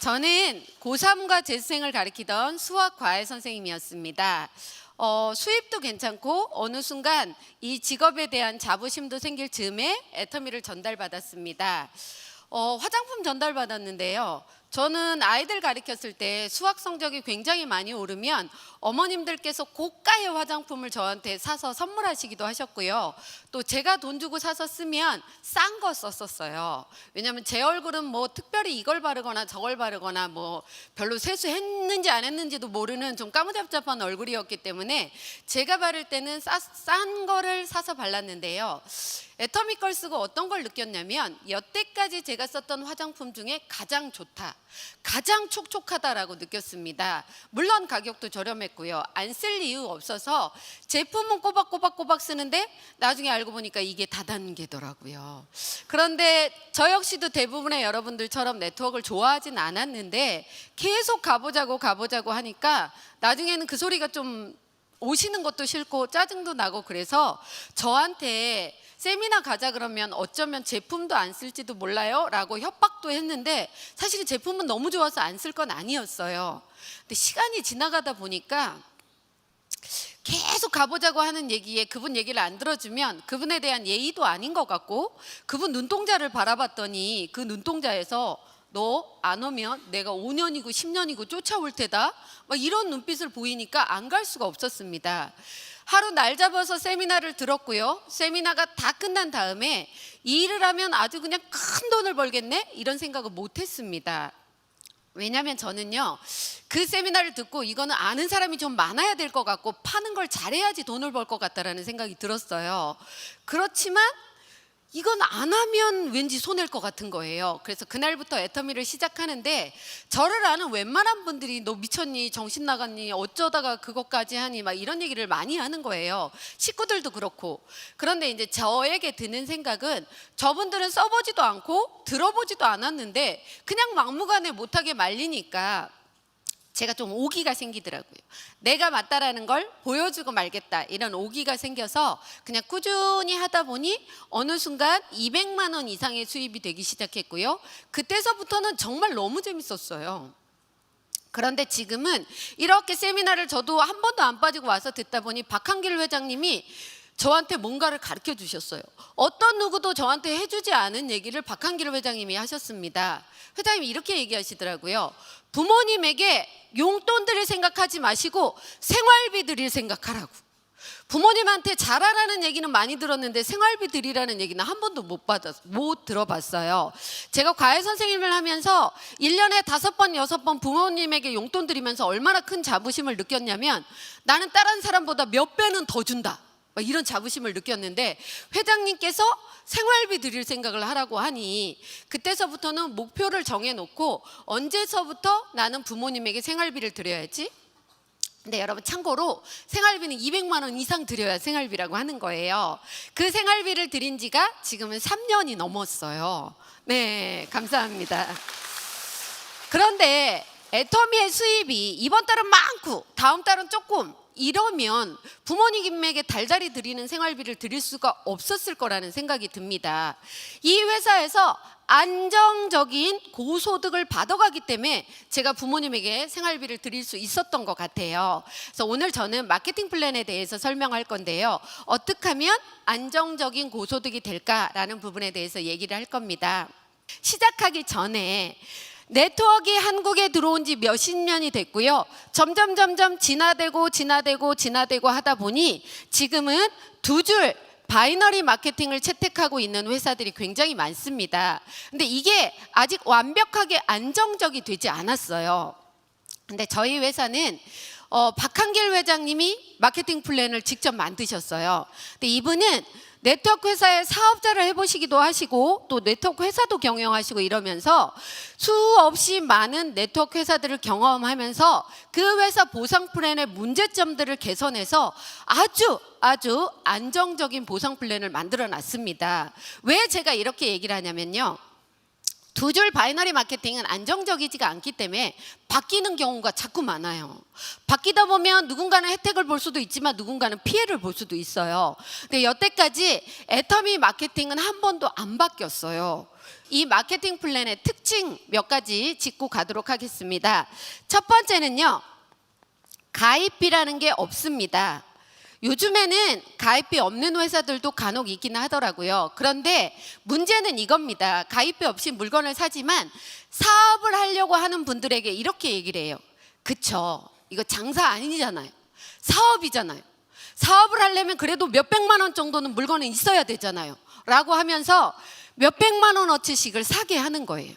저는 고3과 재수생을 가리키던 수학 과외 선생님이었습니다. 수입도 괜찮고 어느 순간 이 직업에 대한 자부심도 생길 즈음에 애터미를 전달받았습니다. 화장품 전달받았는데요. 저는 아이들 가르쳤을 때 수학 성적이 굉장히 많이 오르면 어머님들께서 고가의 화장품을 저한테 사서 선물하시기도 하셨고요. 또 제가 돈 주고 사서 쓰면 싼 거 썼었어요. 왜냐하면 제 얼굴은 뭐 특별히 이걸 바르거나 저걸 바르거나 뭐 별로 세수했는지 안 했는지도 모르는 좀 까무잡잡한 얼굴이었기 때문에 제가 바를 때는 싼 거를 사서 발랐는데요. 애터미 걸 쓰고 어떤 걸 느꼈냐면 여태까지 제가 썼던 화장품 중에 가장 좋다, 가장 촉촉하다라고 느꼈습니다. 물론 가격도 저렴했고요. 안 쓸 이유 없어서 제품은 꼬박꼬박 쓰는데 나중에 알고 보니까 이게 다단계더라고요. 그런데 저 역시도 대부분의 여러분들처럼 네트워크를 좋아하진 않았는데 계속 가보자고 하니까 나중에는 그 소리가 좀 오시는 것도 싫고 짜증도 나고 그래서 저한테 세미나 가자 그러면 어쩌면 제품도 안 쓸지도 몰라요 라고 협박도 했는데 사실 제품은 너무 좋아서 안 쓸 건 아니었어요. 근데 시간이 지나가다 보니까 계속 가보자고 하는 얘기에 그분 얘기를 안 들어주면 그분에 대한 예의도 아닌 것 같고 그분 눈동자를 바라봤더니 그 눈동자에서 너 안 오면 내가 5년이고 10년이고 쫓아올 테다 막 이런 눈빛을 보이니까 안 갈 수가 없었습니다. 하루 날 잡아서 세미나를 들었고요. 세미나가 다 끝난 다음에 이 일을 하면 아주 그냥 큰 돈을 벌겠네 이런 생각을 못했습니다. 왜냐하면 저는요 그 세미나를 듣고 이거는 아는 사람이 좀 많아야 될 것 같고 파는 걸 잘해야지 돈을 벌 것 같다라는 생각이 들었어요. 그렇지만 이건 안 하면 왠지 손해일 것 같은 거예요. 그래서 그날부터 애터미를 시작하는데 저를 아는 웬만한 분들이 너 미쳤니? 정신 나갔니? 어쩌다가 그것까지 하니? 막 이런 얘기를 많이 하는 거예요. 식구들도 그렇고. 그런데 이제 저에게 드는 생각은 저분들은 써보지도 않고 들어보지도 않았는데 그냥 막무가내 못하게 말리니까 제가 좀 오기가 생기더라고요. 내가 맞다라는 걸 보여주고 말겠다 이런 오기가 생겨서 그냥 꾸준히 하다 보니 어느 순간 200만 원 이상의 수입이 되기 시작했고요. 그때서부터는 정말 너무 재밌었어요. 그런데 지금은 이렇게 세미나를 저도 한 번도 안 빠지고 와서 듣다 보니 박한길 회장님이 저한테 뭔가를 가르쳐 주셨어요. 어떤 누구도 저한테 해주지 않은 얘기를 박한길 회장님이 하셨습니다. 회장님이 이렇게 얘기하시더라고요. 부모님에게 용돈 드릴 생각하지 마시고 생활비 드릴 생각하라고. 부모님한테 잘하라는 얘기는 많이 들었는데 생활비 드리라는 얘기는 한 번도 못 들어봤어요. 제가 과외 선생님을 하면서 1년에 5번, 6번 부모님에게 용돈 드리면서 얼마나 큰 자부심을 느꼈냐면 나는 다른 사람보다 몇 배는 더 준다. 이런 자부심을 느꼈는데 회장님께서 생활비 드릴 생각을 하라고 하니 그때서부터는 목표를 정해놓고 언제서부터 나는 부모님에게 생활비를 드려야지. 근데 여러분 참고로 생활비는 200만 원 이상 드려야 생활비라고 하는 거예요. 그 생활비를 드린 지가 지금은 3년이 넘었어요. 네, 감사합니다. 그런데 애터미의 수입이 이번 달은 많고 다음 달은 조금 이러면 부모님에게 달달이 드리는 생활비를 드릴 수가 없었을 거라는 생각이 듭니다. 이 회사에서 안정적인 고소득을 받아가기 때문에 제가 부모님에게 생활비를 드릴 수 있었던 것 같아요. 그래서 오늘 저는 마케팅 플랜에 대해서 설명할 건데요. 어떻게 하면 안정적인 고소득이 될까라는 부분에 대해서 얘기를 할 겁니다. 시작하기 전에 네트워크가 한국에 들어온 지 몇십 년이 됐고요. 점점 진화되고 하다 보니 지금은 두 줄 바이너리 마케팅을 채택하고 있는 회사들이 굉장히 많습니다. 근데 이게 아직 완벽하게 안정적이 되지 않았어요. 근데 저희 회사는 박한길 회장님이 마케팅 플랜을 직접 만드셨어요. 근데 이분은 네트워크 회사의 사업자를 해보시기도 하시고 또 네트워크 회사도 경영하시고 이러면서 수없이 많은 네트워크 회사들을 경험하면서 그 회사 보상 플랜의 문제점들을 개선해서 아주 안정적인 보상 플랜을 만들어 놨습니다. 왜 제가 이렇게 얘기를 하냐면요. 두 줄 바이너리 마케팅은 안정적이지가 않기 때문에 바뀌는 경우가 자꾸 많아요. 바뀌다 보면 누군가는 혜택을 볼 수도 있지만 누군가는 피해를 볼 수도 있어요. 근데 여태까지 애터미 마케팅은 한 번도 안 바뀌었어요. 이 마케팅 플랜의 특징 몇 가지 짚고 가도록 하겠습니다. 첫 번째는요, 가입비라는 게 없습니다. 요즘에는 가입비 없는 회사들도 간혹 있긴 하더라고요. 그런데 문제는 이겁니다. 가입비 없이 물건을 사지만 사업을 하려고 하는 분들에게 이렇게 얘기를 해요. 그쵸, 이거 장사 아니잖아요. 사업이잖아요. 사업을 하려면 그래도 몇백만 원 정도는 물건은 있어야 되잖아요. 라고 하면서 몇백만 원어치씩을 사게 하는 거예요.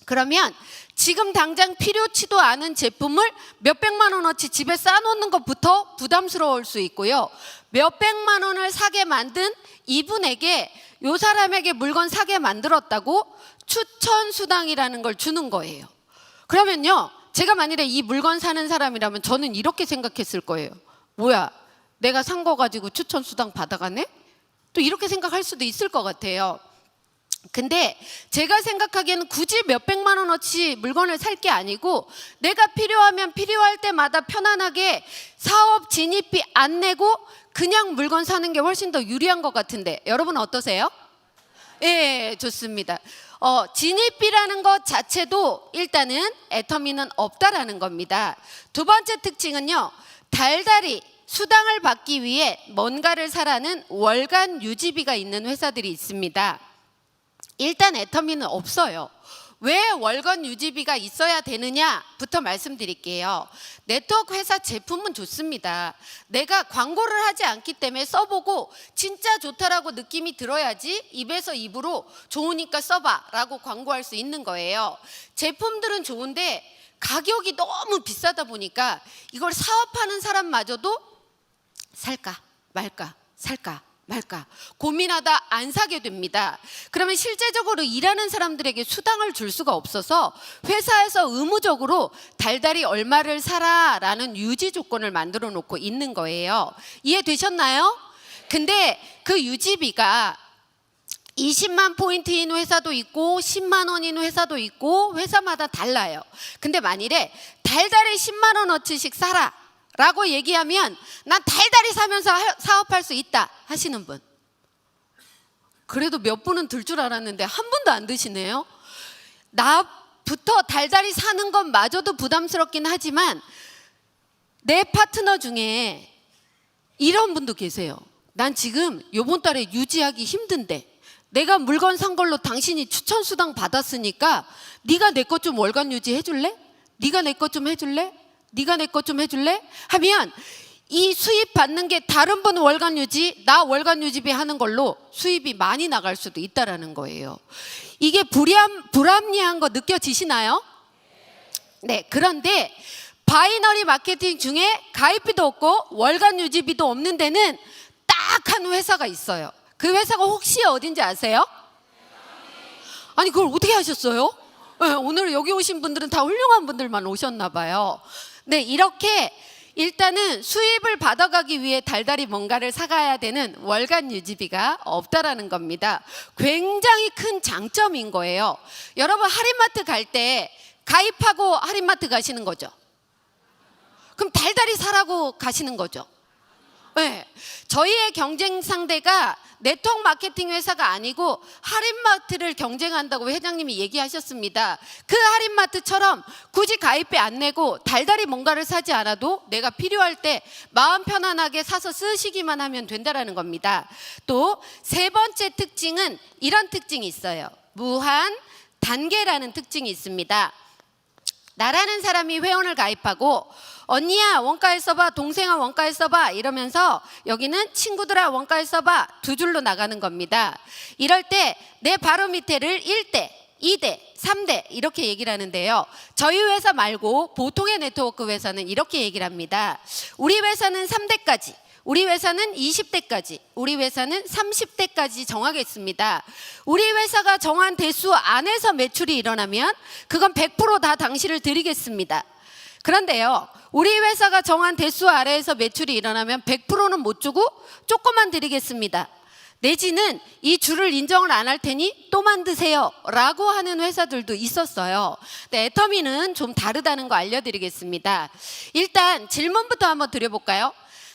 그러면 지금 당장 필요치도 않은 제품을 몇백만 원어치 집에 쌓아놓는 것부터 부담스러울 수 있고요. 몇백만 원을 사게 만든 이분에게, 요 사람에게 물건 사게 만들었다고 추천 수당이라는 걸 주는 거예요. 그러면요, 제가 만일에 이 물건 사는 사람이라면 저는 이렇게 생각했을 거예요. 뭐야, 내가 산 거 가지고 추천 수당 받아가네? 또 이렇게 생각할 수도 있을 것 같아요. 근데 제가 생각하기에는 굳이 몇백만 원어치 물건을 살 게 아니고 내가 필요하면 필요할 때마다 편안하게 사업 진입비 안 내고 그냥 물건 사는 게 훨씬 더 유리한 것 같은데 여러분 어떠세요? 예, 좋습니다. 진입비라는 것 자체도 일단은 애터미는 없다라는 겁니다. 두 번째 특징은요, 달달이 수당을 받기 위해 뭔가를 사라는 월간 유지비가 있는 회사들이 있습니다. 일단 애터미는 없어요. 왜 월간 유지비가 있어야 되느냐부터 말씀드릴게요. 네트워크 회사 제품은 좋습니다. 내가 광고를 하지 않기 때문에 써보고 진짜 좋다라고 느낌이 들어야지 입에서 입으로 좋으니까 써봐 라고 광고할 수 있는 거예요. 제품들은 좋은데 가격이 너무 비싸다 보니까 이걸 사업하는 사람마저도 살까 말까 살까 말까 고민하다 안 사게 됩니다. 그러면 실제적으로 일하는 사람들에게 수당을 줄 수가 없어서 회사에서 의무적으로 달달이 얼마를 사라라는 유지 조건을 만들어 놓고 있는 거예요. 이해되셨나요? 근데 그 유지비가 20만 포인트인 회사도 있고 10만 원인 회사도 있고 회사마다 달라요. 근데 만일에 달달이 10만 원어치씩 사라 라고 얘기하면 난 달달이 사면서 사업할 수 있다 하시는 분, 그래도 몇 분은 들 줄 알았는데 한 분도 안 드시네요. 나부터 달달이 사는 것마저도 부담스럽긴 하지만 내 파트너 중에 이런 분도 계세요. 난 지금 요번 달에 유지하기 힘든데 내가 물건 산 걸로 당신이 추천 수당 받았으니까 네가 내 것 좀 월간 유지 해줄래? 네가 내 것 좀 해줄래? 네가 내 것 좀 해줄래? 하면 이 수입 받는 게 다른 분 월간 유지, 나 월간 유지비 하는 걸로 수입이 많이 나갈 수도 있다라는 거예요. 이게 불합리한 거 느껴지시나요? 네, 그런데 바이너리 마케팅 중에 가입비도 없고 월간 유지비도 없는 데는 딱 한 회사가 있어요. 그 회사가 혹시 어딘지 아세요? 아니 그걸 어떻게 하셨어요? 네, 오늘 여기 오신 분들은 다 훌륭한 분들만 오셨나 봐요. 네, 이렇게 일단은 수입을 받아가기 위해 달달이 뭔가를 사가야 되는 월간 유지비가 없다라는 겁니다. 굉장히 큰 장점인 거예요. 여러분 할인마트 갈 때 가입하고 할인마트 가시는 거죠? 그럼 달달이 사라고 가시는 거죠? 네, 저희의 경쟁 상대가 네트워크 마케팅 회사가 아니고 할인마트를 경쟁한다고 회장님이 얘기하셨습니다. 그 할인마트처럼 굳이 가입비 안 내고 달달이 뭔가를 사지 않아도 내가 필요할 때 마음 편안하게 사서 쓰시기만 하면 된다라는 겁니다. 또 세 번째 특징은 이런 특징이 있어요. 무한 단계라는 특징이 있습니다. 나라는 사람이 회원을 가입하고 언니야 원가에 써봐, 동생아 원가에 써봐 이러면서 여기는 친구들아 원가에 써봐 두 줄로 나가는 겁니다. 이럴 때 내 바로 밑에를 1대, 2대, 3대 이렇게 얘기를 하는데요. 저희 회사 말고 보통의 네트워크 회사는 이렇게 얘기를 합니다. 우리 회사는 3대까지, 우리 회사는 20대까지, 우리 회사는 30대까지 정하겠습니다. 우리 회사가 정한 대수 안에서 매출이 일어나면 그건 100% 당시를 드리겠습니다. 그런데요, 우리 회사가 정한 대수 아래에서 매출이 일어나면 100%는 못 주고 조금만 드리겠습니다. 내지는 이 줄을 인정을 안 할 테니 또 만드세요 라고 하는 회사들도 있었어요. 근데 애터미는 좀 다르다는 거 알려드리겠습니다. 일단 질문부터 한번 드려볼까요?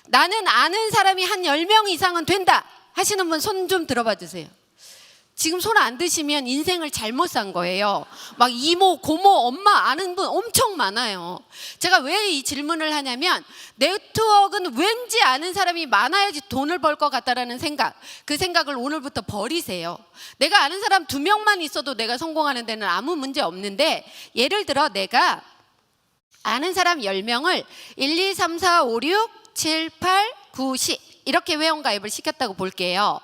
나는 아는 사람이 한 10명 이상은 된다 하시는 분 손 좀 들어봐 주세요. 지금 손 안 드시면 인생을 잘못 산 거예요. 막 이모, 고모, 엄마 아는 분 엄청 많아요. 제가 왜 이 질문을 하냐면 네트워크는 왠지 아는 사람이 많아야지 돈을 벌 것 같다라는 생각, 그 생각을 오늘부터 버리세요. 내가 아는 사람 2명만 있어도 내가 성공하는 데는 아무 문제 없는데, 예를 들어 내가 아는 사람 10명을 1, 2, 3, 4, 5, 6, 7, 8, 9, 10 이렇게 회원가입을 시켰다고 볼게요.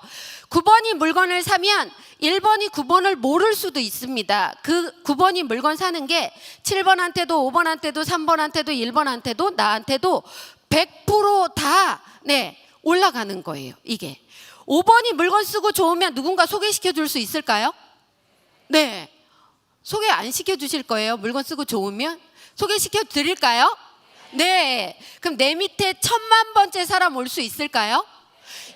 9번이 물건을 사면 1번이 9번을 모를 수도 있습니다. 그 9번이 물건 사는 게 7번한테도 5번한테도 3번한테도 1번한테도 나한테도 100% 올라가는 거예요. 이게 5번이 물건 쓰고 좋으면 누군가 소개시켜 줄 수 있을까요? 네, 소개 안 시켜 주실 거예요. 물건 쓰고 좋으면 소개시켜 드릴까요? 네, 그럼 내 밑에 1000만 번째 사람 올 수 있을까요?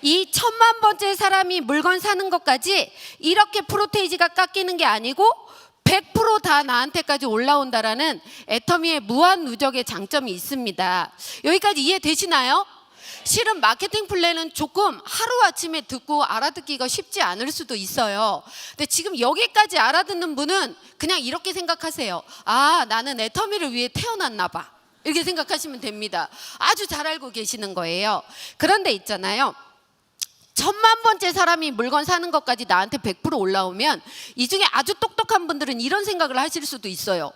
이 1000만 번째 사람이 물건 사는 것까지 이렇게 프로테이지가 깎이는 게 아니고 100% 다 나한테까지 올라온다라는 애터미의 무한 누적의 장점이 있습니다. 여기까지 이해되시나요? 실은 마케팅 플랜은 조금 하루아침에 듣고 알아듣기가 쉽지 않을 수도 있어요. 근데 지금 여기까지 알아듣는 분은 그냥 이렇게 생각하세요. 아, 나는 애터미를 위해 태어났나 봐. 이렇게 생각하시면 됩니다. 아주 잘 알고 계시는 거예요. 그런데 있잖아요, 1000만 번째 사람이 물건 사는 것까지 나한테 100% 올라오면 이 중에 아주 똑똑한 분들은 이런 생각을 하실 수도 있어요.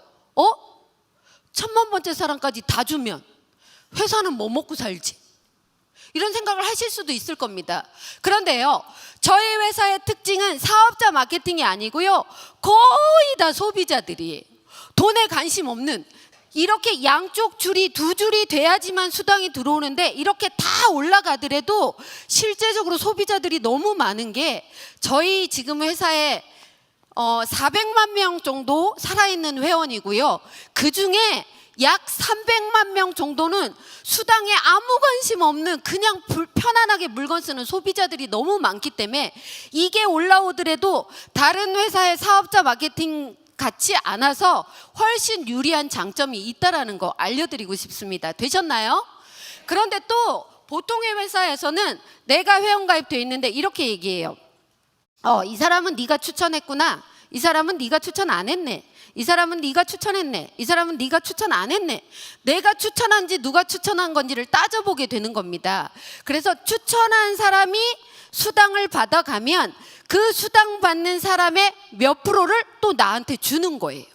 1000만 번째 사람까지 다 주면 회사는 뭐 먹고 살지? 이런 생각을 하실 수도 있을 겁니다. 그런데요, 저희 회사의 특징은 사업자 마케팅이 아니고요, 거의 다 소비자들이에요. 돈에 관심 없는, 이렇게 양쪽 줄이 2줄이 돼야지만 수당이 들어오는데 이렇게 다 올라가더라도 실제적으로 소비자들이 너무 많은 게, 저희 지금 회사에 400만 명 정도 살아있는 회원이고요, 그 중에 약 300만 명 정도는 수당에 아무 관심 없는 그냥 편안하게 물건 쓰는 소비자들이 너무 많기 때문에 이게 올라오더라도 다른 회사의 사업자 마케팅 같지 않아서 훨씬 유리한 장점이 있다라는 거 알려드리고 싶습니다. 되셨나요? 그런데 또 보통의 회사에서는 내가 회원가입돼 있는데 이렇게 얘기해요. 이 사람은 네가 추천했구나. 이 사람은 네가 추천 안 했네. 이 사람은 네가 추천했네. 이 사람은 네가 추천 안 했네. 내가 추천한지 누가 추천한 건지를 따져보게 되는 겁니다. 그래서 추천한 사람이 수당을 받아가면 그 수당 받는 사람의 몇 프로를 또 나한테 주는 거예요.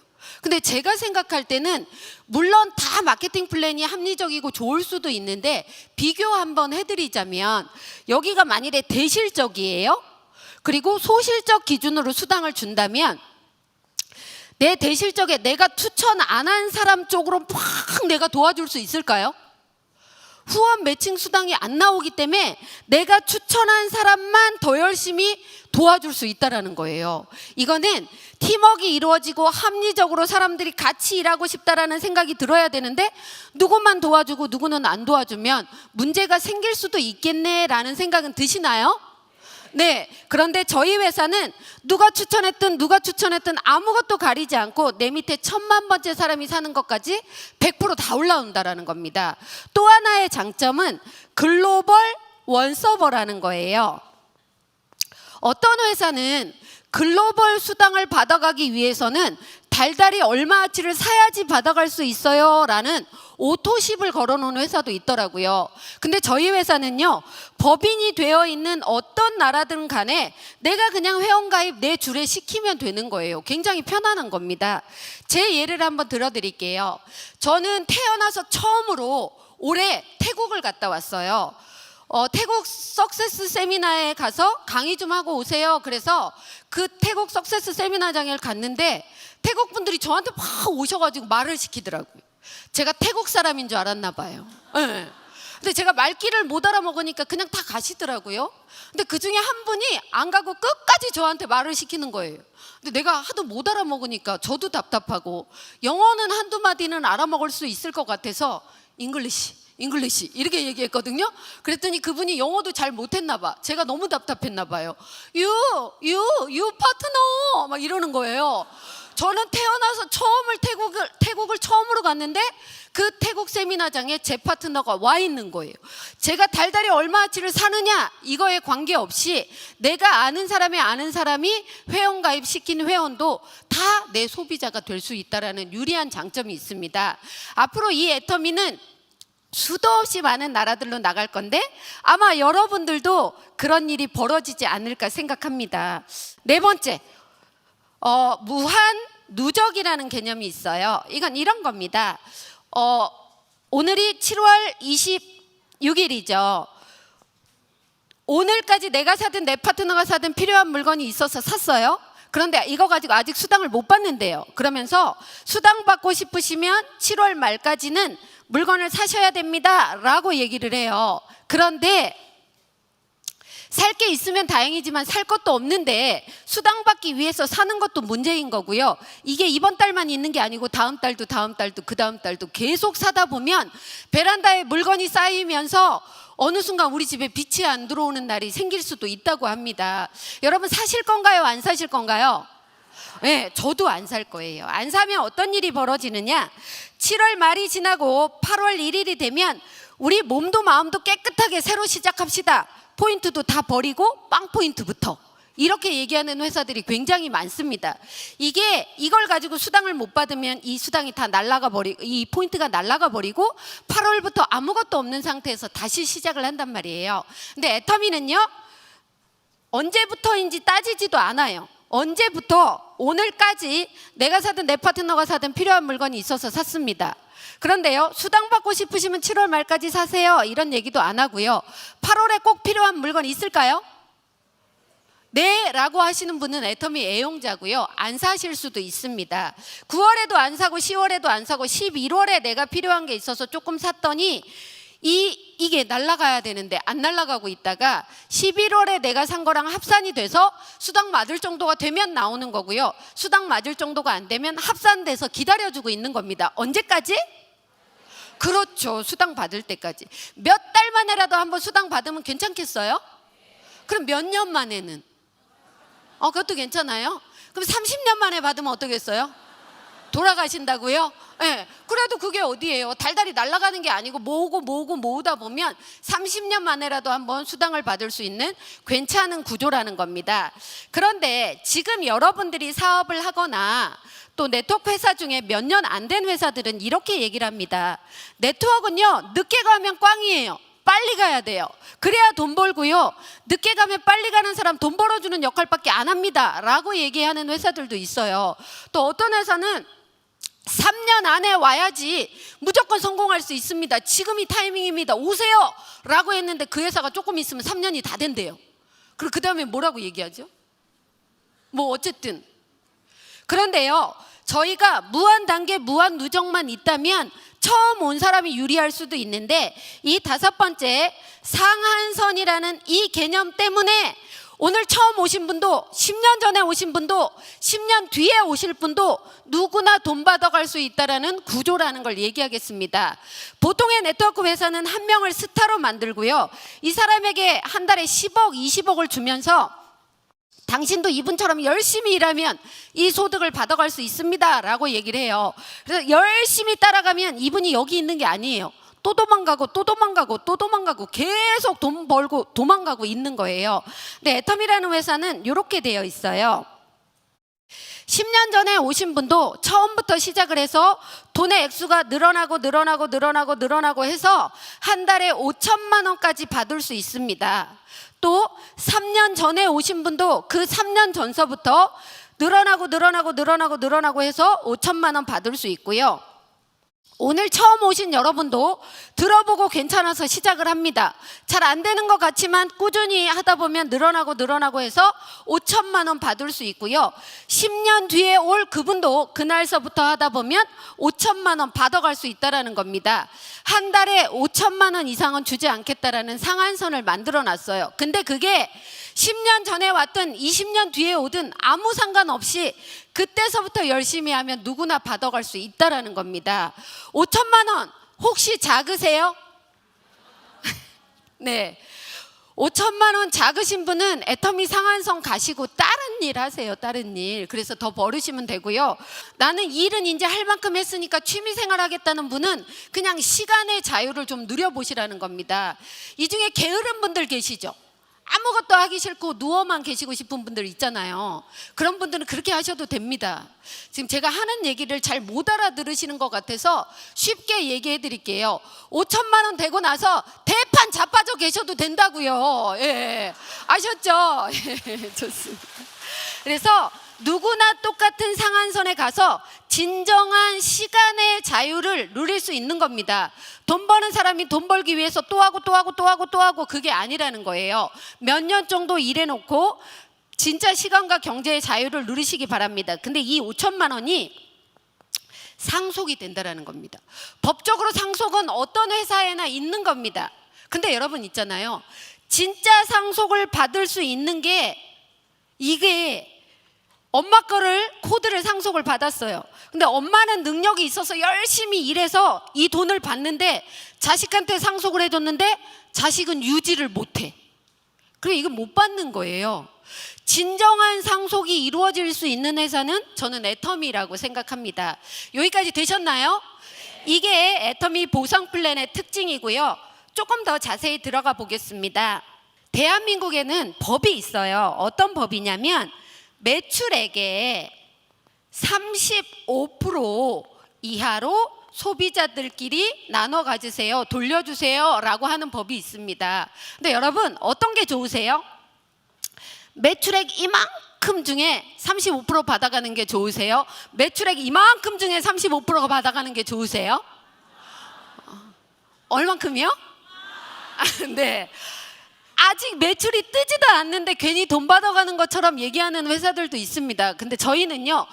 근데 제가 생각할 때는 물론 다 마케팅 플랜이 합리적이고 좋을 수도 있는데, 비교 한번 해드리자면 여기가 만일에 대실적이에요. 그리고 소실적 기준으로 수당을 준다면 내 대실적에 내가 추천 안 한 사람 쪽으로 막 내가 도와줄 수 있을까요? 후원 매칭 수당이 안 나오기 때문에 내가 추천한 사람만 더 열심히 도와줄 수 있다는 거예요. 이거는 팀워크가 이루어지고 합리적으로 사람들이 같이 일하고 싶다라는 생각이 들어야 되는데, 누구만 도와주고 누구는 안 도와주면 문제가 생길 수도 있겠네라는 생각은 드시나요? 네, 그런데 저희 회사는 누가 추천했든 아무것도 가리지 않고 내 밑에 1000만 번째 사람이 사는 것까지 100% 다 올라온다라는 겁니다. 또 하나의 장점은 글로벌 원서버라는 거예요. 어떤 회사는 글로벌 수당을 받아가기 위해서는 달달이 얼마어치를 사야지 받아갈 수 있어요 라는 오토십을 걸어놓은 회사도 있더라고요. 근데 저희 회사는요, 법인이 되어 있는 어떤 나라든 간에 내가 그냥 회원가입 내 줄에 시키면 되는 거예요. 굉장히 편안한 겁니다. 제 예를 한번 들어드릴게요. 저는 태어나서 처음으로 올해 태국을 갔다 왔어요. 태국 석세스 세미나에 가서 강의 좀 하고 오세요. 그래서 그 태국 석세스 세미나장을 갔는데 태국 분들이 저한테 막 오셔가지고 말을 시키더라고요. 제가 태국 사람인 줄 알았나 봐요. 네. 근데 제가 말귀를 못 알아먹으니까 그냥 다 가시더라고요. 근데 그 중에 한 분이 안 가고 끝까지 저한테 말을 시키는 거예요. 근데 내가 하도 못 알아먹으니까 저도 답답하고, 영어는 한두 마디는 알아먹을 수 있을 것 같아서 잉글리시 잉글리시 이렇게 얘기했거든요. 그랬더니 그분이 영어도 잘 못했나 봐. 제가 너무 답답했나 봐요. You 파트너 막 이러는 거예요. 저는 태어나서 태국을 처음으로 갔는데 그 태국 세미나장에 제 파트너가 와 있는 거예요. 제가 달달이 얼마치를 사느냐 이거에 관계없이 내가 아는 사람이 회원 가입시킨 회원도 다 내 소비자가 될 수 있다는 유리한 장점이 있습니다. 앞으로 이 애터미는 수도 없이 많은 나라들로 나갈 건데 아마 여러분들도 그런 일이 벌어지지 않을까 생각합니다. 네 번째, 무한 누적이라는 개념이 있어요. 이건 이런 겁니다. 오늘이 7월 26일이죠. 오늘까지 내가 사든 내 파트너가 사든 필요한 물건이 있어서 샀어요. 그런데 이거 가지고 아직 수당을 못 받는데요. 그러면서 수당 받고 싶으시면 7월 말까지는 물건을 사셔야 됩니다 라고 얘기를 해요. 그런데 살 게 있으면 다행이지만 살 것도 없는데 수당 받기 위해서 사는 것도 문제인 거고요. 이게 이번 달만 있는 게 아니고 다음 달도 그 다음 달도 계속 사다 보면 베란다에 물건이 쌓이면서 어느 순간 우리 집에 빛이 안 들어오는 날이 생길 수도 있다고 합니다. 여러분 사실 건가요? 안 사실 건가요? 네, 저도 안 살 거예요. 안 사면 어떤 일이 벌어지느냐? 7월 말이 지나고 8월 1일이 되면 우리 몸도 마음도 깨끗하게 새로 시작합시다. 포인트도 다 버리고 빵 포인트부터. 이렇게 얘기하는 회사들이 굉장히 많습니다. 이걸 가지고 수당을 못 받으면 이 수당이 다 이 포인트가 날아가 버리고 8월부터 아무것도 없는 상태에서 다시 시작을 한단 말이에요. 근데 애터미는요, 언제부터인지 따지지도 않아요. 언제부터 오늘까지 내가 사든 내 파트너가 사든 필요한 물건이 있어서 샀습니다. 그런데요, 수당 받고 싶으시면 7월 말까지 사세요 이런 얘기도 안 하고요. 8월에 꼭 필요한 물건 있을까요? 네 라고 하시는 분은 애터미 애용자고요. 안 사실 수도 있습니다. 9월에도 안 사고 10월에도 안 사고 11월에 내가 필요한 게 있어서 조금 샀더니 이게 날아가야 되는데 안 날아가고 있다가 11월에 내가 산 거랑 합산이 돼서 수당 맞을 정도가 되면 나오는 거고요. 수당 맞을 정도가 안 되면 합산돼서 기다려주고 있는 겁니다. 언제까지? 그렇죠. 수당 받을 때까지. 몇 달 만에라도 한번 수당 받으면 괜찮겠어요? 그럼 몇 년 만에는? 그것도 괜찮아요? 그럼 30년 만에 받으면 어떠겠어요? 돌아가신다고요? 네, 그래도 그게 어디예요? 달달이 날아가는 게 아니고 모으다 보면 30년 만에라도 한번 수당을 받을 수 있는 괜찮은 구조라는 겁니다. 그런데 지금 여러분들이 사업을 하거나 또 네트워크 회사 중에 몇 년 안 된 회사들은 이렇게 얘기를 합니다. 네트워크는요, 늦게 가면 꽝이에요. 빨리 가야 돼요. 그래야 돈 벌고요. 늦게 가면 빨리 가는 사람 돈 벌어주는 역할밖에 안 합니다 라고 얘기하는 회사들도 있어요. 또 어떤 회사는 3년 안에 와야지 무조건 성공할 수 있습니다. 지금이 타이밍입니다. 오세요 라고 했는데 그 회사가 조금 있으면 3년이 다 된대요. 그리고 그 다음에 뭐라고 얘기하죠? 뭐 어쨌든. 그런데요, 저희가 무한 단계 무한 누적만 있다면 처음 온 사람이 유리할 수도 있는데 이 5번째 상한선이라는 이 개념 때문에 오늘 처음 오신 분도 10년 전에 오신 분도 10년 뒤에 오실 분도 누구나 돈 받아갈 수 있다는 구조라는 걸 얘기하겠습니다. 보통의 네트워크 회사는 한 명을 스타로 만들고요. 이 사람에게 한 달에 10억, 20억을 주면서 당신도 이분처럼 열심히 일하면 이 소득을 받아갈 수 있습니다 라고 얘기를 해요. 그래서 열심히 따라가면 이분이 여기 있는 게 아니에요. 또 도망가고 계속 돈 벌고 도망가고 있는 거예요. 근데 애터미라는 회사는 이렇게 되어 있어요. 10년 전에 오신 분도 처음부터 시작을 해서 돈의 액수가 늘어나고 해서 한 달에 5천만 원까지 받을 수 있습니다. 또 3년 전에 오신 분도 그 3년 전서부터 늘어나고 해서 5천만 원 받을 수 있고요. 오늘 처음 오신 여러분도 들어보고 괜찮아서 시작을 합니다. 잘 안 되는 것 같지만 꾸준히 하다 보면 늘어나고 해서 5천만 원 받을 수 있고요. 10년 뒤에 올 그분도 그날서부터 하다 보면 5천만 원 받아갈 수 있다는 겁니다. 한 달에 5천만 원 이상은 주지 않겠다라는 상한선을 만들어 놨어요. 근데 그게 10년 전에 왔든 20년 뒤에 오든 아무 상관없이 그때서부터 열심히 하면 누구나 받아갈 수 있다는 겁니다. 5천만 원 혹시 작으세요? 네. 5천만 원 작으신 분은 애터미 상한선 가시고 다른 일 하세요. 다른 일. 그래서 더 벌으시면 되고요. 나는 일은 이제 할 만큼 했으니까 취미생활 하겠다는 분은 그냥 시간의 자유를 좀 누려보시라는 겁니다. 이 중에 게으른 분들 계시죠? 아무것도 하기 싫고 누워만 계시고 싶은 분들 있잖아요. 그런 분들은 그렇게 하셔도 됩니다. 지금 제가 하는 얘기를 잘 못 알아들으시는 것 같아서 쉽게 얘기해 드릴게요. 5천만 원 되고 나서 대판 자빠져 계셔도 된다고요. 예, 아셨죠? 예, 좋습니다. 그래서 누구나 똑같은 상한선에 가서 진정한 시간의 자유를 누릴 수 있는 겁니다. 돈 버는 사람이 돈 벌기 위해서 또 하고 또 하고 또 하고 또 하고 그게 아니라는 거예요. 몇 년 정도 일해놓고 진짜 시간과 경제의 자유를 누리시기 바랍니다. 근데 이 5천만 원이 상속이 된다라는 겁니다. 법적으로 상속은 어떤 회사에나 있는 겁니다. 근데 여러분 있잖아요. 진짜 상속을 받을 수 있는 게 이게 엄마 거를 코드를 상속을 받았어요. 근데 엄마는 능력이 있어서 열심히 일해서 이 돈을 받는데 자식한테 상속을 해줬는데 자식은 유지를 못해. 그럼 이건 못 받는 거예요. 진정한 상속이 이루어질 수 있는 회사는 저는 애터미라고 생각합니다. 여기까지 되셨나요? 이게 애터미 보상 플랜의 특징이고요. 조금 더 자세히 들어가 보겠습니다. 대한민국에는 법이 있어요. 어떤 법이냐면 매출액의 35% 이하로 소비자들끼리 나눠 가지세요. 돌려주세요. 라고 하는 법이 있습니다. 근데 여러분 어떤 게 좋으세요? 매출액 이만큼 중에 35% 받아가는 게 좋으세요? 매출액 이만큼 중에 35%가 받아가는 게 좋으세요? 얼만큼이요? 네. 아직 매출이 뜨지도 않는데 괜히 돈 받아가는 것처럼 얘기하는 회사들도 있습니다. 근데 저희는요,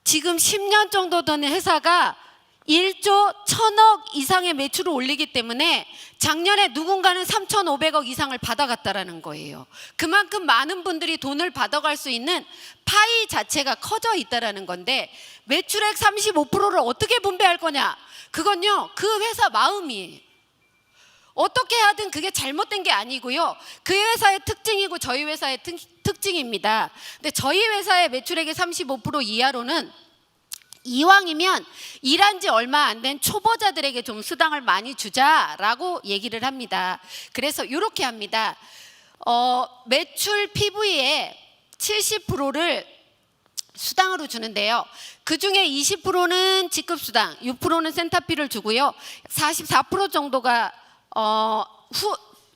지금 10년 정도 된 회사가 1조 1,000억 이상의 매출을 올리기 때문에 작년에 누군가는 3,500억 이상을 받아갔다라는 거예요. 그만큼 많은 분들이 돈을 받아갈 수 있는 파이 자체가 커져 있다라는 건데 매출액 35%를 어떻게 분배할 거냐? 그건요, 그 회사 마음이에요. 어떻게 하든 그게 잘못된 게 아니고요. 그 회사의 특징이고 저희 회사의 특징입니다. 근데 저희 회사의 매출액의 35% 이하로는 이왕이면 일한 지 얼마 안 된 초보자들에게 좀 수당을 많이 주자라고 얘기를 합니다. 그래서 이렇게 합니다. 매출 PV의 70%를 수당으로 주는데요. 그 중에 20%는 직급수당, 6%는 센터피를 주고요. 44% 정도가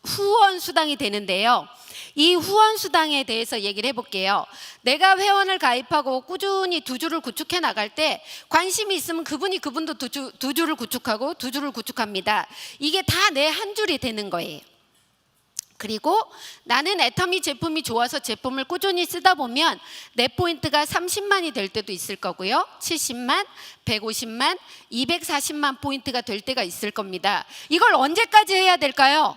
후원 수당이 되는데요. 이 후원 수당에 대해서 얘기를 해볼게요. 내가 회원을 가입하고 꾸준히 두 주를 구축해 나갈 때 관심이 있으면 그분도 두 주를 구축하고 두 주를 구축합니다. 이게 다 내 한 줄이 되는 거예요. 그리고 나는 애터미 제품이 좋아서 제품을 꾸준히 쓰다 보면 내 포인트가 30만이 될 때도 있을 거고요. 70만, 150만, 240만 포인트가 될 때가 있을 겁니다. 이걸 언제까지 해야 될까요?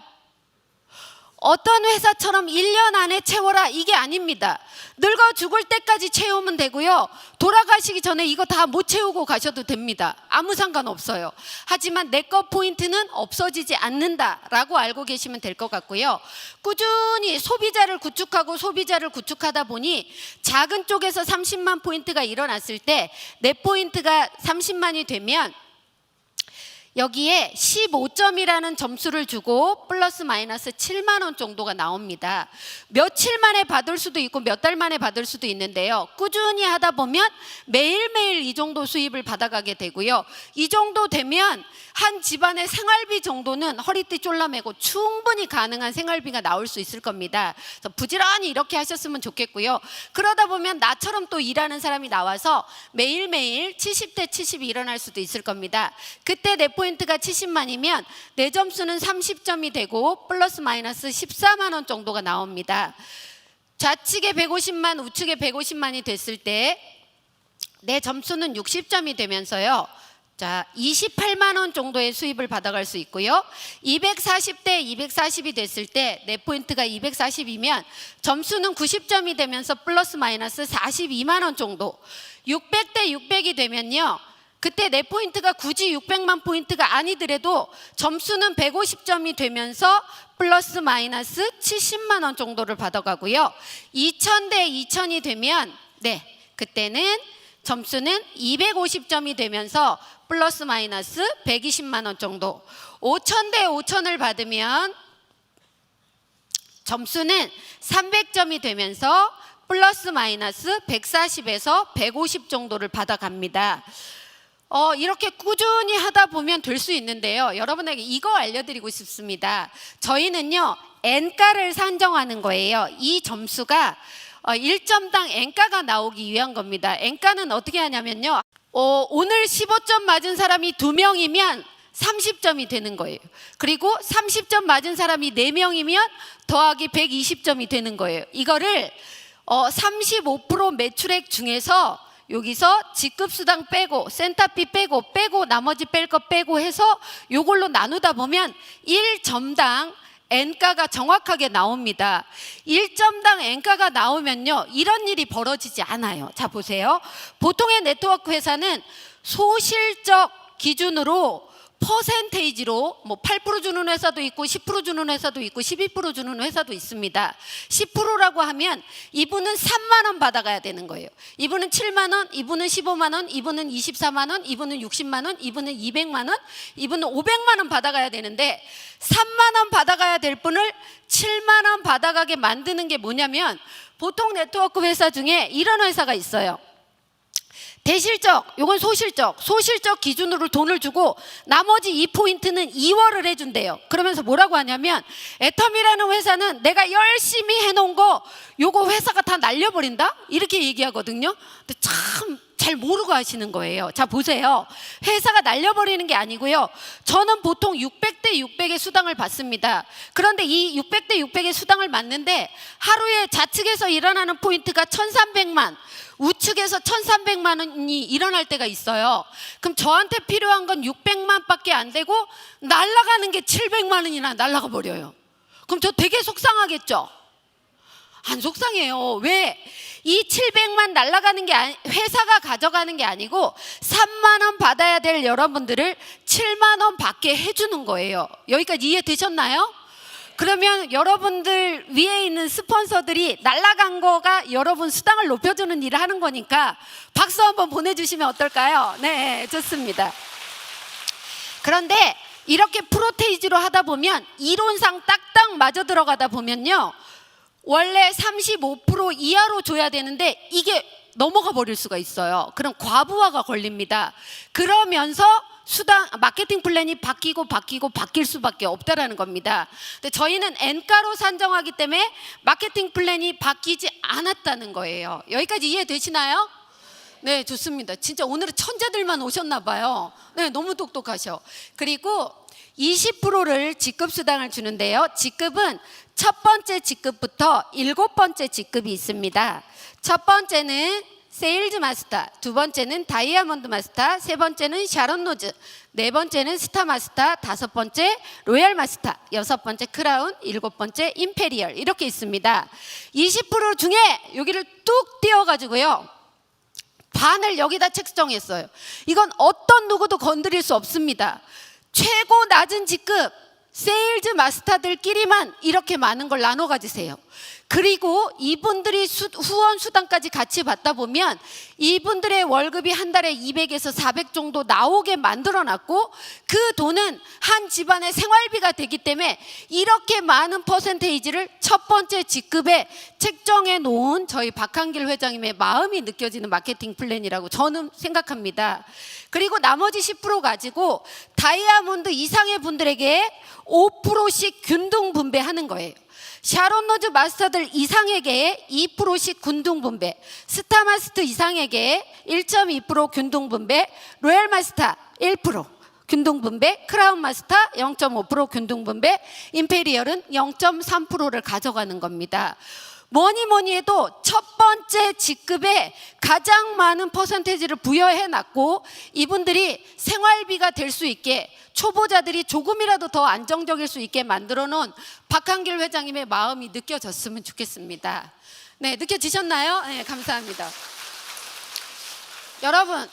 어떤 회사처럼 1년 안에 채워라 이게 아닙니다. 늙어 죽을 때까지 채우면 되고요. 돌아가시기 전에 이거 다 못 채우고 가셔도 됩니다. 아무 상관없어요. 하지만 내 거 포인트는 없어지지 않는다라고 알고 계시면 될 것 같고요. 꾸준히 소비자를 구축하다 보니 작은 쪽에서 30만 포인트가 일어났을 때 내 포인트가 30만이 되면 여기에 15점이라는 점수를 주고 플러스 마이너스 7만 원 정도가 나옵니다. 며칠 만에 받을 수도 있고 몇 달 만에 받을 수도 있는데요. 꾸준히 하다 보면 매일매일 이 정도 수입을 받아가게 되고요. 이 정도 되면 한 집안의 생활비 정도는 허리띠 졸라매고 충분히 가능한 생활비가 나올 수 있을 겁니다. 그래서 부지런히 이렇게 하셨으면 좋겠고요. 그러다 보면 나처럼 또 일하는 사람이 나와서 매일매일 70대 70이 일어날 수도 있을 겁니다. 그때 내 포인트가 70만이면 내 점수는 30점이 되고 플러스 마이너스 14만 원 정도가 나옵니다. 좌측에 150만, 우측에 150만이 됐을 때 내 점수는 60점이 되면서요. 자, 28만 원 정도의 수입을 받아갈 수 있고요. 240대 240이 됐을 때 내 포인트가 240이면 점수는 90점이 되면서 플러스 마이너스 42만 원 정도. 600대 600이 되면요. 그때 내 포인트가 굳이 600만 포인트가 아니더라도 점수는 150점이 되면서 플러스 마이너스 70만 원 정도를 받아가고요. 2000대 2000이 되면 그때는 점수는 250점이 되면서 플러스 마이너스 120만 원 정도. 5000대 5000을 받으면 점수는 300점이 되면서 플러스 마이너스 140에서 150 정도를 받아갑니다. 이렇게 꾸준히 하다 보면 될 수 있는데요. 여러분에게 이거 알려드리고 싶습니다. 저희는요, N가를 산정하는 거예요. 이 점수가 1점당 N가가 나오기 위한 겁니다. N가는 어떻게 하냐면요. 오늘 15점 맞은 사람이 2명이면 30점이 되는 거예요. 그리고 30점 맞은 사람이 4명이면 더하기 120점이 되는 거예요. 이거를 35% 매출액 중에서 여기서 직급수당 빼고 센터피 빼고 나머지 뺄 거 빼고 해서 요걸로 나누다 보면 1점당 N가가 정확하게 나옵니다. 1점당 N가가 나오면요, 이런 일이 벌어지지 않아요. 자, 보세요. 보통의 네트워크 회사는 소실적 기준으로 퍼센테이지로 8% 주는 회사도 있고 10% 주는 회사도 있고 12% 주는 회사도 있습니다. 10%라고 하면 이분은 3만 원 받아가야 되는 거예요. 이분은 7만 원, 이분은 15만 원, 이분은 24만 원, 이분은 60만 원, 이분은 200만 원, 이분은 500만 원 받아가야 되는데 3만 원 받아가야 될 분을 7만 원 받아가게 만드는 게 뭐냐면, 보통 네트워크 회사 중에 이런 회사가 있어요. 대실적, 요건 소실적 기준으로 돈을 주고 나머지 2포인트는 2월을 해준대요. 그러면서 뭐라고 하냐면, 애텀이라는 회사는 내가 열심히 해놓은 거 요거 회사가 다 날려버린다? 이렇게 얘기하거든요. 근데 참 잘 모르고 하시는 거예요. 자, 보세요. 회사가 날려버리는 게 아니고요. 저는 보통 600대 600의 수당을 받습니다. 그런데 이 600대 600의 수당을 받는데 하루에 좌측에서 일어나는 포인트가 1300만, 우측에서 1300만 원이 일어날 때가 있어요. 그럼 저한테 필요한 건 600만 밖에 안 되고 날아가는 게 700만 원이나 날아가 버려요. 그럼 저 되게 속상하겠죠? 안 속상해요. 왜? 이 700만 날아가는 게 회사가 가져가는 게 아니고 3만 원 받아야 될 여러분들을 7만 원 받게 해주는 거예요. 여기까지 이해되셨나요? 그러면 여러분들 위에 있는 스폰서들이 날아간 거가 여러분 수당을 높여주는 일을 하는 거니까 박수 한번 보내주시면 어떨까요? 네, 좋습니다. 그런데 이렇게 프로테이지로 하다 보면 이론상 딱딱 맞아 들어가다 보면요, 원래 35% 이하로 줘야 되는데 이게 넘어가 버릴 수가 있어요. 그럼 과부하가 걸립니다. 그러면서 수당 마케팅 플랜이 바뀔 수밖에 없다라는 겁니다. 근데 저희는 N가로 산정하기 때문에 마케팅 플랜이 바뀌지 않았다는 거예요. 여기까지 이해되시나요? 네, 좋습니다. 진짜 오늘은 천재들만 오셨나 봐요. 네, 너무 똑똑하셔. 그리고 20%를 직급수당을 주는데요. 직급은 첫 번째 직급부터 7번째 직급이 있습니다. 첫 번째는 세일즈 마스터, 두 번째는 다이아몬드 마스터, 세 번째는 샤론 노즈, 네 번째는 스타 마스터, 다섯 번째 로얄 마스터, 여섯 번째 크라운, 일곱 번째 임페리얼, 이렇게 있습니다. 20% 중에 여기를 뚝 띄워가지고요, 반을 여기다 책정했어요. 이건 어떤 누구도 건드릴 수 없습니다. 최고 낮은 직급 세일즈 마스터들끼리만 이렇게 많은 걸 나눠 가지세요. 그리고 이분들이 후원 수당까지 같이 받다 보면 이분들의 월급이 한 달에 200에서 400 정도 나오게 만들어 놨고, 그 돈은 한 집안의 생활비가 되기 때문에 이렇게 많은 퍼센테이지를 첫 번째 직급에 책정해 놓은 저희 박한길 회장님의 마음이 느껴지는 마케팅 플랜이라고 저는 생각합니다. 그리고 나머지 10% 가지고 다이아몬드 이상의 분들에게 5%씩 균등 분배하는 거예요. 샤론 노즈 마스터들 이상에게 2%씩 균등 분배, 스타 마스터 이상에게 1.2% 균등 분배, 로얄 마스터 1% 균등 분배, 크라운 마스터 0.5% 균등 분배, 임페리얼은 0.3%를 가져가는 겁니다. 뭐니 해도 첫 번째 직급에 가장 많은 퍼센테이지를 부여해 놨고, 이분들이 생활비가 될 수 있게, 초보자들이 조금이라도 더 안정적일 수 있게 만들어 놓은 박한길 회장님의 마음이 느껴졌으면 좋겠습니다. 네, 느껴지셨나요? 네, 감사합니다. 여러분,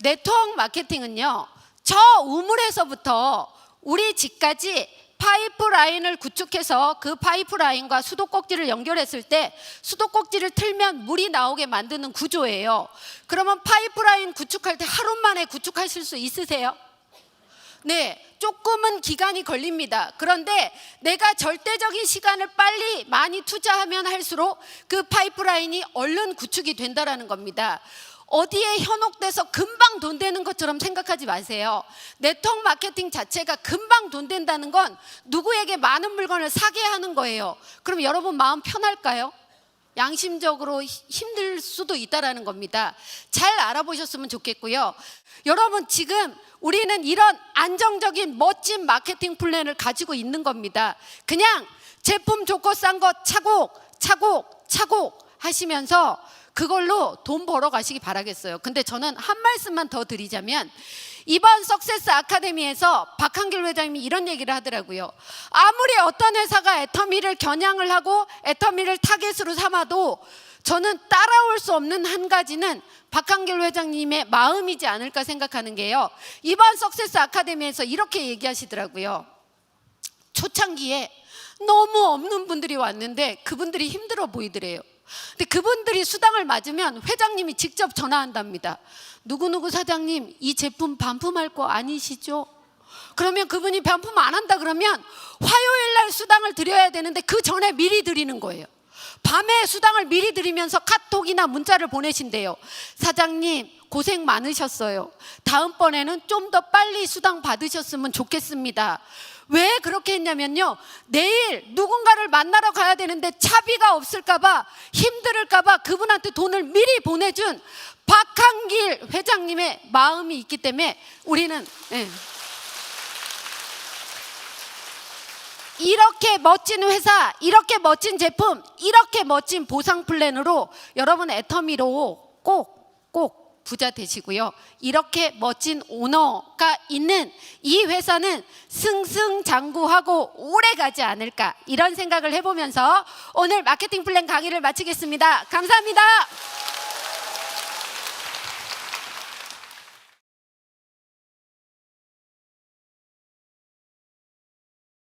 네트워크 마케팅은요, 저 우물에서부터 우리 집까지 파이프라인을 구축해서 그 파이프라인과 수도꼭지를 연결했을 때 수도꼭지를 틀면 물이 나오게 만드는 구조예요. 그러면 파이프라인 구축할 때 하루 만에 구축하실 수 있으세요? 네, 조금은 기간이 걸립니다. 그런데 내가 절대적인 시간을 빨리 많이 투자하면 할수록 그 파이프라인이 얼른 구축이 된다는 겁니다. 어디에 현혹돼서 금방 돈 되는 것처럼 생각하지 마세요. 네트워크 마케팅 자체가 금방 돈 된다는 건 누구에게 많은 물건을 사게 하는 거예요. 그럼 여러분 마음 편할까요? 양심적으로 힘들 수도 있다는 겁니다. 잘 알아보셨으면 좋겠고요. 여러분, 지금 우리는 이런 안정적인 멋진 마케팅 플랜을 가지고 있는 겁니다. 그냥 제품 좋고 싼 거 차곡 하시면서 그걸로 돈 벌어 가시기 바라겠어요. 근데 저는 한 말씀만 더 드리자면, 이번 석세스 아카데미에서 박한길 회장님이 이런 얘기를 하더라고요. 아무리 어떤 회사가 애터미를 겨냥을 하고 애터미를 타겟으로 삼아도 저는 따라올 수 없는 한 가지는 박한길 회장님의 마음이지 않을까 생각하는 게요, 이번 석세스 아카데미에서 이렇게 얘기하시더라고요. 초창기에 너무 없는 분들이 왔는데 그분들이 힘들어 보이더래요. 근데 그분들이 수당을 맞으면 회장님이 직접 전화한답니다. 누구누구 사장님, 이 제품 반품할 거 아니시죠? 그러면 그분이 반품 안 한다 그러면 화요일 날 수당을 드려야 되는데 그 전에 미리 드리는 거예요. 밤에 수당을 미리 드리면서 카톡이나 문자를 보내신대요. 사장님, 고생 많으셨어요. 다음번에는 좀 더 빨리 수당 받으셨으면 좋겠습니다. 왜 그렇게 했냐면요, 내일 누군가를 만나러 가야 되는데 차비가 없을까봐, 힘들을까봐 그분한테 돈을 미리 보내준 박한길 회장님의 마음이 있기 때문에 우리는 이렇게 멋진 회사, 이렇게 멋진 제품, 이렇게 멋진 보상 플랜으로 여러분 애터미로 꼭 부자 되시고요. 이렇게 멋진 오너가 있는 이 회사는 승승장구하고 오래 가지 않을까, 이런 생각을 해보면서 오늘 마케팅 플랜 강의를 마치겠습니다. 감사합니다.